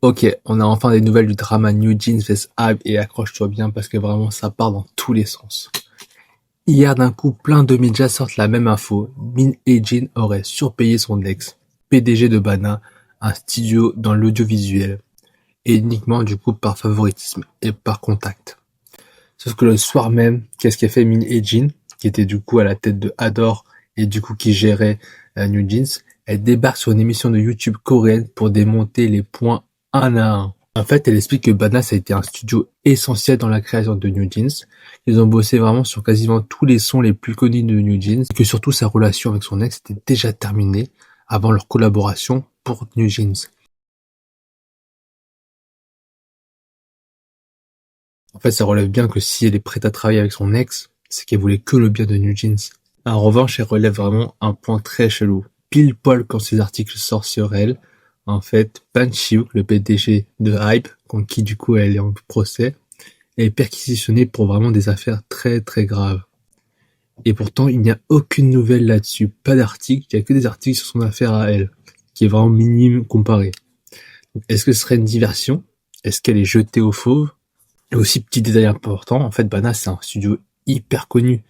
Ok, on a enfin des nouvelles du drama New Jeans vs Hype et accroche-toi bien parce que vraiment ça part dans tous les sens. Hier d'un coup, plein de médias sortent la même info. Min Hye-jin aurait surpayé son ex, PDG de Bana, un studio dans l'audiovisuel, et uniquement du coup par favoritisme et par contact. Sauf que le soir même, qu'est-ce qu'a fait Min Hye-jin, qui était du coup à la tête de Adore et du coup qui gérait New Jeans, elle débarque sur une émission de YouTube coréenne pour démonter les points un à un. En fait, elle explique que Banas a été un studio essentiel dans la création de New Jeans. Ils ont bossé vraiment sur quasiment tous les sons les plus connus de New Jeans, et que surtout sa relation avec son ex était déjà terminée avant leur collaboration pour New Jeans. En fait, ça relève bien que si elle est prête à travailler avec son ex, c'est qu'elle voulait que le bien de New Jeans. En revanche, elle relève vraiment un point très chelou. Pile poil quand ces articles sortent sur elle, en fait, Pan Chi-wook, le PDG de Hype, contre qui du coup elle est en procès, est perquisitionné pour vraiment des affaires très très graves. Et pourtant, il n'y a aucune nouvelle là-dessus, pas d'article, il n'y a que des articles sur son affaire à elle, qui est vraiment minime comparé. Est-ce que ce serait une diversion? Est-ce qu'elle est jetée aux fauves? Et aussi, petit détail important, en fait, Bana, c'est un studio hyper connu,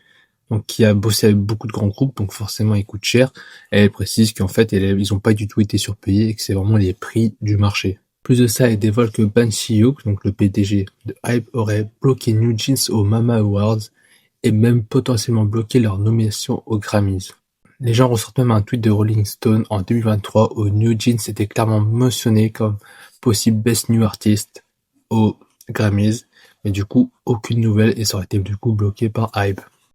donc qui a bossé avec beaucoup de grands groupes, donc forcément, il coûte cher. Et elle précise qu'en fait, ils ont pas du tout été surpayés et que c'est vraiment les prix du marché. Plus de ça, elle dévoile que Ban Chi-hyuk, donc le PDG de Hype, aurait bloqué New Jeans aux Mama Awards et même potentiellement bloqué leur nomination aux Grammys. Les gens ressortent même un tweet de Rolling Stone en 2023 où New Jeans était clairement mentionné comme possible Best New Artist aux Grammys, mais du coup aucune nouvelle et ça aurait été du coup bloqué par Hype.